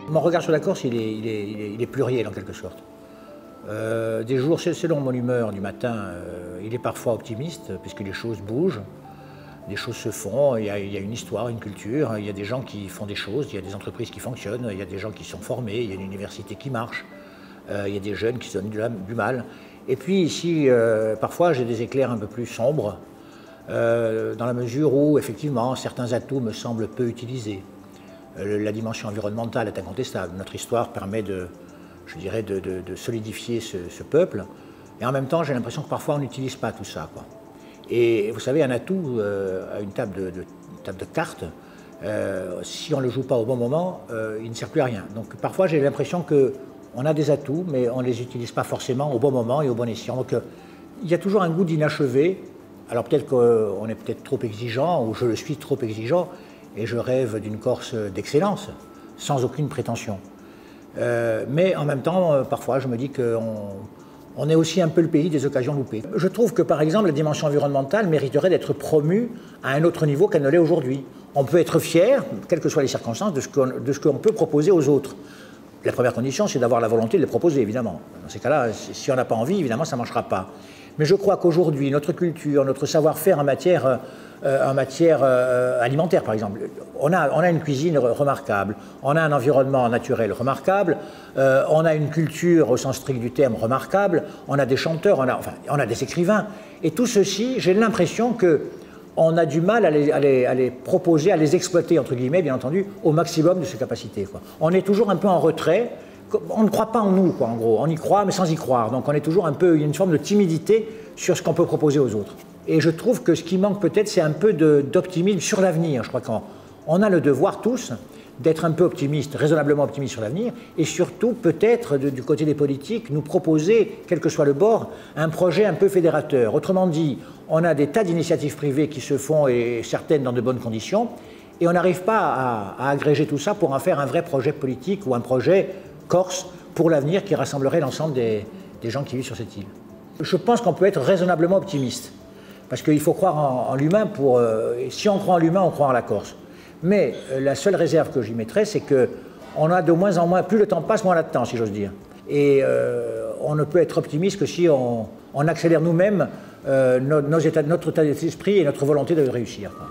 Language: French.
Mon regard sur la Corse, il est pluriel en quelque sorte. Des jours, selon mon humeur du matin, il est parfois optimiste, puisque les choses bougent, les choses se font, il y a une histoire, une culture, il y a des gens qui font des choses, il y a des entreprises qui fonctionnent, il y a des gens qui sont formés, il y a une université qui marche, il y a des jeunes qui se donnent du mal. Et puis ici, parfois, j'ai des éclairs un peu plus sombres, dans la mesure où, effectivement, certains atouts me semblent peu utilisés. La dimension environnementale est incontestable. Notre histoire permet de solidifier ce peuple. Et en même temps, j'ai l'impression que parfois on n'utilise pas tout ça, quoi. Et vous savez, un atout à une table de cartes, si on ne le joue pas au bon moment, il ne sert plus à rien. Donc parfois j'ai l'impression qu'on a des atouts, mais on ne les utilise pas forcément au bon moment et au bon escient. Donc il y a toujours un goût d'inachevé. Alors peut-être qu'on est peut-être trop exigeant, ou je le suis trop exigeant, et je rêve d'une Corse d'excellence, sans aucune prétention. Mais en même temps, parfois, je me dis qu'on est aussi un peu le pays des occasions loupées. Je trouve que, par exemple, la dimension environnementale mériterait d'être promue à un autre niveau qu'elle ne l'est aujourd'hui. On peut être fier, quelles que soient les circonstances, de ce qu'on peut proposer aux autres. La première condition, c'est d'avoir la volonté de les proposer, évidemment. Dans ces cas-là, si on n'a pas envie, évidemment, ça ne marchera pas. Mais je crois qu'aujourd'hui, notre culture, notre savoir-faire en matière alimentaire, par exemple, on a une cuisine remarquable, on a un environnement naturel remarquable, on a une culture au sens strict du terme remarquable, on a des chanteurs, on a des écrivains. Et tout ceci, j'ai l'impression qu'on a du mal à les proposer, à les exploiter, entre guillemets, bien entendu, au maximum de ses capacités, quoi. On est toujours un peu en retrait. On ne croit pas en nous, quoi, en gros. On y croit, mais sans y croire. Donc on est toujours un peu, il y a une forme de timidité sur ce qu'on peut proposer aux autres. Et je trouve que ce qui manque peut-être, c'est un peu d'optimisme sur l'avenir. Je crois qu'on a le devoir tous d'être un peu optimiste, raisonnablement optimiste sur l'avenir, et surtout peut-être du côté des politiques, nous proposer, quel que soit le bord, un projet un peu fédérateur. Autrement dit, on a des tas d'initiatives privées qui se font, et certaines dans de bonnes conditions, et on n'arrive pas à agréger tout ça pour en faire un vrai projet politique ou un projet Corse pour l'avenir qui rassemblerait l'ensemble des gens qui vivent sur cette île. Je pense qu'on peut être raisonnablement optimiste, parce qu'il faut croire en l'humain et si on croit en l'humain, on croit en la Corse. Mais la seule réserve que j'y mettrais, c'est qu'on a de moins en moins, plus le temps passe, moins on a de temps, si j'ose dire. Et on ne peut être optimiste que si on accélère nous-mêmes notre état d'esprit et notre volonté de réussir, quoi.